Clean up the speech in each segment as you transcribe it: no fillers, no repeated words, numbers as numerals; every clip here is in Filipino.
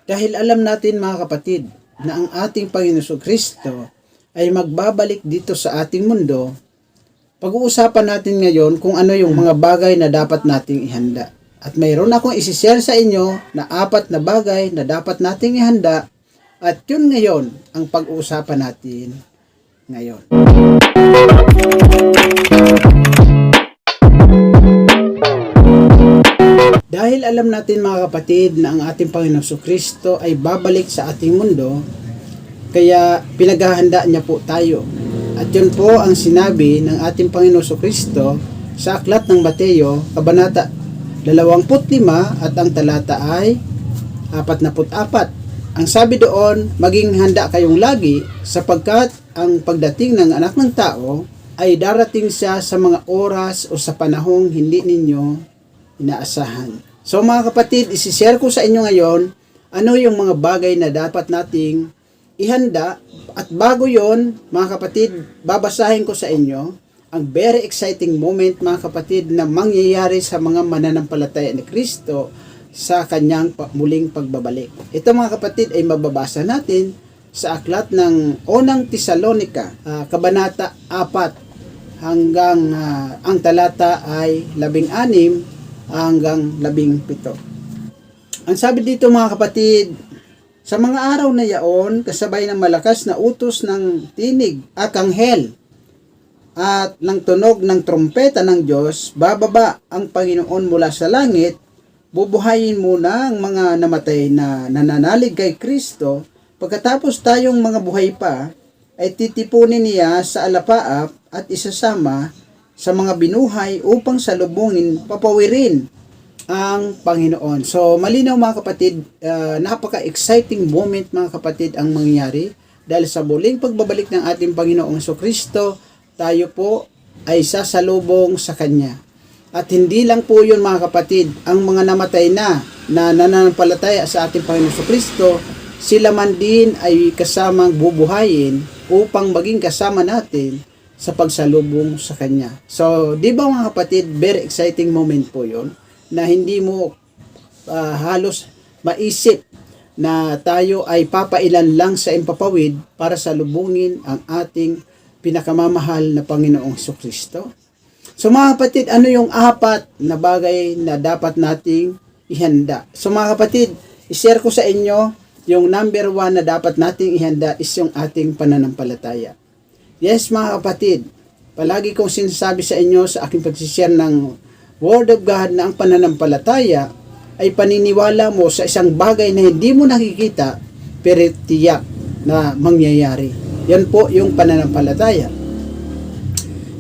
Dahil alam natin mga kapatid na ang ating Panginoon Kristo ay magbabalik dito sa ating mundo, pag-uusapan natin ngayon kung ano yung mga bagay na dapat nating ihanda. At mayroon akong isi-share sa inyo na 4 na bagay na dapat nating ihanda, at yun ngayon ang pag-uusapan natin ngayon. Dahil alam natin mga kapatid na ang ating Panginoon Kristo ay babalik sa ating mundo, kaya pinaghahanda niya po tayo. At yun po ang sinabi ng ating Panginoon Kristo sa aklat ng Mateo, kabanata 25 at ang talata ay 44. Ang sabi doon, maging handa kayong lagi sapagkat ang pagdating ng Anak ng Tao ay darating siya sa mga oras o sa panahong hindi ninyo inaasahan. So mga kapatid, isi-share ko sa inyo ngayon ano yung mga bagay na dapat nating ihanda, at bago yon mga kapatid, babasahin ko sa inyo ang very exciting moment mga kapatid na mangyayari sa mga mananampalataya ni Kristo sa kanyang muling pagbabalik. Ito mga kapatid ay mababasa natin sa aklat ng unang Tesalonika, kabanata 4 hanggang ang talata ay 16 hanggang 17. Ang sabi dito mga kapatid, sa mga araw na yaon, kasabay ng malakas na utos ng tinig at anghel at ng tunog ng trompeta ng Diyos, bababa ang Panginoon mula sa langit, bubuhayin muna ang mga namatay na nananalig kay Kristo, pagkatapos tayong mga buhay pa, ay titipunin niya sa alapaap at isasama sa mga binuhay upang salubungin, papawirin ang Panginoon. So, malinaw mga kapatid, napaka-exciting moment mga kapatid ang mangyayari dahil sa muling pagbabalik ng ating Panginoong Kristo, tayo po ay sasalubong sa Kanya. At hindi lang po yun mga kapatid, ang mga namatay na nananampalataya sa ating Panginoong Kristo, sila man din ay kasamang bubuhayin upang maging kasama natin sa pagsalubong sa Kanya. So, di ba mga kapatid, very exciting moment po yun, na hindi mo halos maisip na tayo ay papailan lang sa impapawid para salubungin ang ating pinakamamahal na Panginoong Kristo. So mga kapatid, ano yung 4 na bagay na dapat nating ihanda? So mga kapatid, i-share ko sa inyo yung number 1 na dapat nating ihanda is yung ating pananampalataya. Yes mga kapatid, palagi kong sinasabi sa inyo sa aking pag-share ng Word of God na ang pananampalataya ay paniniwala mo sa isang bagay na hindi mo nakikita pero tiyak na mangyayari. Yan po yung pananampalataya.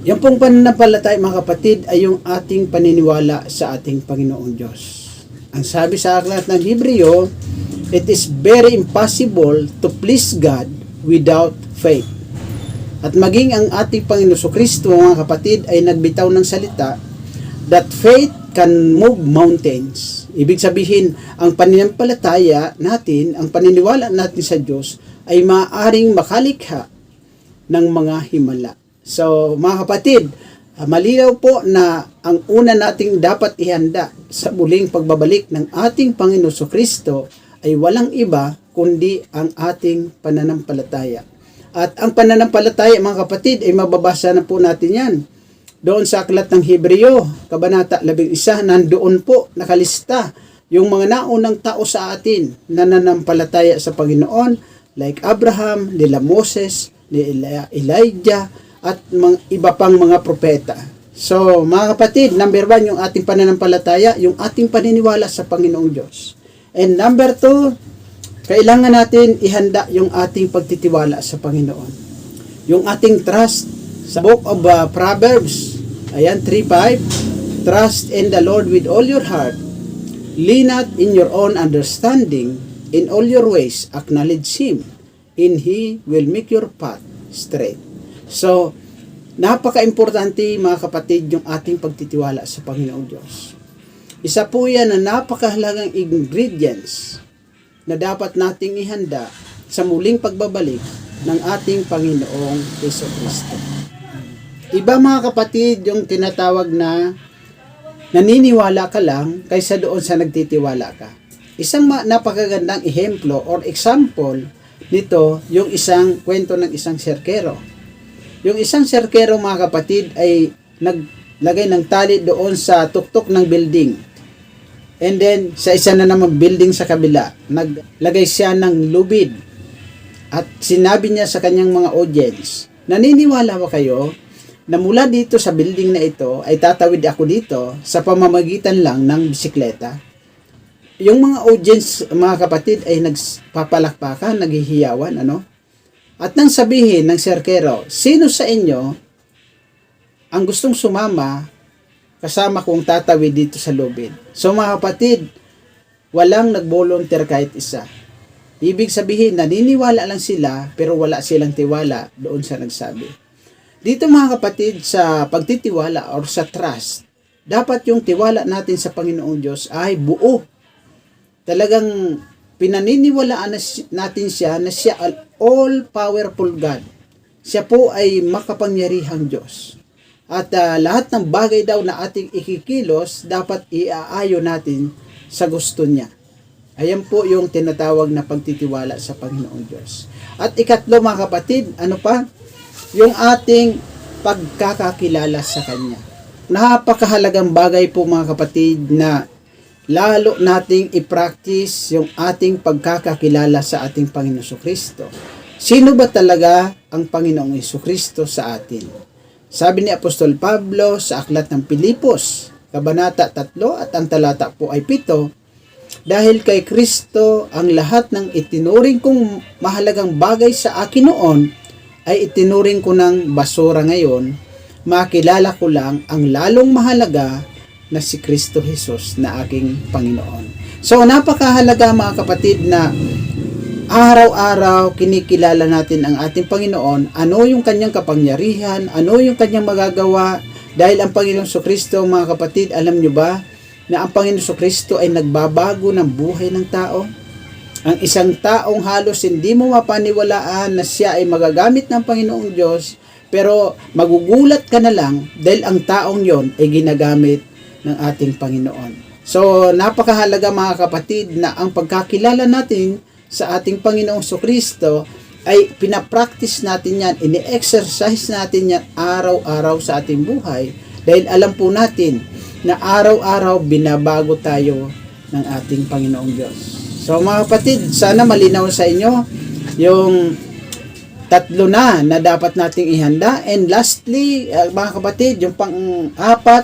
Yan pong pananampalataya mga kapatid ay yung ating paniniwala sa ating Panginoong Diyos. Ang sabi sa aklat ng Hebreo, it is very impossible to please God without faith. At maging ang ating Panginoon Kristo mga kapatid ay nagbitaw ng salita that faith can move mountains. Ibig sabihin, ang pananampalataya natin, ang paniniwala natin sa Diyos ay maaaring makalikha ng mga himala. So mga kapatid, malinaw po na ang una nating dapat ihanda sa muling pagbabalik ng ating Panginoon Kristo ay walang iba kundi ang ating pananampalataya. At ang pananampalataya mga kapatid ay mababasa na po natin yan doon sa aklat ng Hebreo, kabanata 11, nandoon po nakalista yung mga naunang tao sa atin na nananampalataya sa Panginoon, like Abraham, nila Moses, nila Elijah, at mga iba pang mga propeta. So mga kapatid, number 1 yung ating pananampalataya, yung ating paniniwala sa Panginoong Diyos. And number 2, kailangan natin ihanda yung ating pagtitiwala sa Panginoon. Yung ating trust sa Book of Proverbs, ayan, 3:5, trust in the Lord with all your heart, lean not in your own understanding, in all your ways acknowledge Him, and He will make your path straight. So, napaka-importante mga kapatid yung ating pagtitiwala sa Panginoong Diyos. Isa po yan na napakahalagang ingredients na dapat nating ihanda sa muling pagbabalik ng ating Panginoong Jesucristo. Iba mga kapatid yung tinatawag na naniniwala ka lang kaysa doon sa nagtitiwala ka. Isang napakagandang ehemplo or example nito, yung isang kwento ng isang serkero. Yung isang serkero, mga kapatid, ay naglagay ng tali doon sa tuktok ng building. And then, sa isa na namang building sa kabila, naglagay siya ng lubid. At sinabi niya sa kanyang mga audience, naniniwala ba kayo na mula dito sa building na ito ay tatawid ako dito sa pamamagitan lang ng bisikleta? Yung mga audience, mga kapatid, ay nagpapalakpakan, naghihiyawan, ano? At nang sabihin ng serkero, sino sa inyo ang gustong sumama kasama kong tatawid dito sa lubid? So mga kapatid, walang nag-volunteer kahit isa. Ibig sabihin, naniniwala lang sila pero wala silang tiwala doon sa nagsabi. Dito mga kapatid, sa pagtitiwala or sa trust, dapat yung tiwala natin sa Panginoong Diyos ay buo. Talagang pinaniniwalaan natin siya na siya all-powerful God. Siya po ay makapangyarihang Diyos. At lahat ng bagay daw na ating ikikilos, dapat iaayo natin sa gusto niya. Ayan po yung tinatawag na pagtitiwala sa Panginoong Diyos. At ikatlo mga kapatid, ano pa? Yung ating pagkakakilala sa Kanya. Napakahalagang bagay po mga kapatid na lalo nating i-practice yung ating pagkakakilala sa ating Panginoong Jesucristo. Sino ba talaga ang Panginoong Jesucristo sa atin? Sabi ni Apostol Pablo sa Aklat ng Pilipos, Kabanata 3 at ang talata po ay 7, dahil kay Kristo ang lahat ng itinuring kong mahalagang bagay sa akin noon ay itinuring ko ng basura ngayon, makilala ko lang ang lalong mahalaga na si Kristo Jesus na aking Panginoon. So napakahalaga mga kapatid na araw-araw kinikilala natin ang ating Panginoon, ano yung kanyang kapangyarihan, ano yung kanyang magagawa, dahil ang Panginoong Jesucristo mga kapatid, alam nyo ba na ang Panginoong Jesucristo ay nagbabago ng buhay ng tao? Ang isang taong halos hindi mo mapaniwalaan na siya ay magagamit ng Panginoong Diyos, pero magugulat ka na lang dahil ang taong yon ay ginagamit ng ating Panginoon. So, napakahalaga mga kapatid na ang pagkakilala natin sa ating Panginoong Jesucristo ay pinapractice natin yan, ini-exercise natin yan araw-araw sa ating buhay dahil alam po natin na araw-araw binabago tayo ng ating Panginoong Diyos. So mga kapatid, sana malinaw sa inyo yung tatlo na dapat nating ihanda. And lastly, mga kapatid, yung pang-apat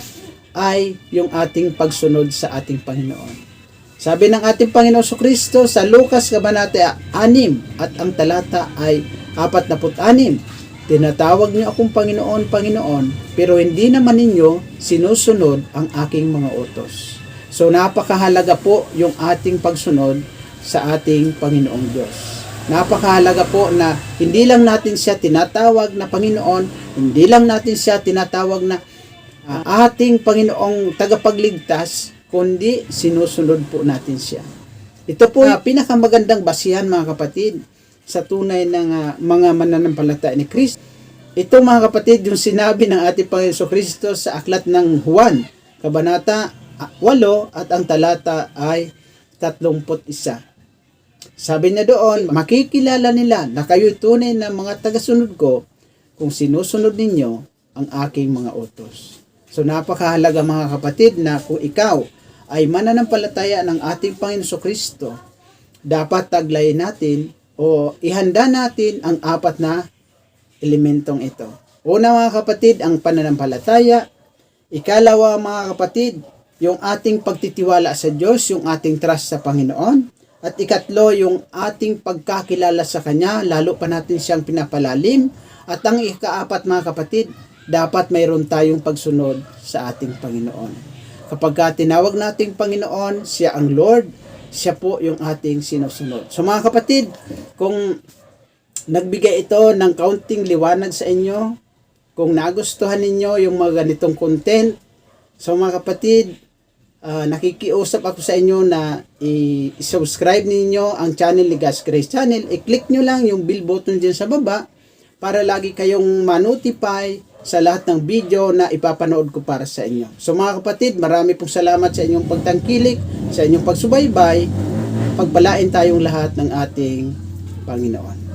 ay yung ating pagsunod sa ating Panginoon. Sabi ng ating Panginoon Jesucristo sa Lucas Kabanata 6 at ang talata ay 46, tinatawag niyo akong Panginoon, Panginoon, pero hindi naman ninyo sinusunod ang aking mga utos. So napakahalaga po yung ating pagsunod sa ating Panginoong Diyos. Napakahalaga po na hindi lang natin siya tinatawag na Panginoon, hindi lang natin siya tinatawag na ating Panginoong tagapagligtas, kundi sinusunod po natin siya. Ito po yung pinakamagandang basihan mga kapatid sa tunay ng mga mananampalataya ni Kristo. Ito mga kapatid yung sinabi ng ating Panginoon Jesucristo sa aklat ng Juan, Kabanata 8 at ang talata ay 31. Sabi niya doon, makikilala nila na kayo'y tunay na mga tagasunod ko kung sinusunod ninyo ang aking mga utos. So napakahalaga mga kapatid na kung ikaw ay mananampalataya ng ating Panginoon Jesucristo, dapat taglayin natin o ihanda natin ang apat na elementong ito. Una mga kapatid, ang pananampalataya. Ikalawa mga kapatid, yung ating pagtitiwala sa Diyos, yung ating trust sa Panginoon. At ikatlo, yung ating pagkakilala sa Kanya, lalo pa natin siyang pinapalalim. At ang ikaapat mga kapatid, dapat mayroon tayong pagsunod sa ating Panginoon. Kapag tinawag nating Panginoon, siya ang Lord, siya po yung ating sinusunod. So mga kapatid, kung nagbigay ito ng kaunting liwanag sa inyo, kung nagustuhan ninyo yung mga ganitong content, so mga kapatid, nakikiusap ako sa inyo na i-subscribe ninyo ang channel ni God's Grace Channel. I-click nyo lang yung bell button dyan sa baba para lagi kayong ma-notify sa lahat ng video na ipapanood ko para sa inyo. So mga kapatid, marami pong salamat sa inyong pagtangkilik, sa inyong pagsubaybay. pagpalain tayong lahat ng ating Panginoon.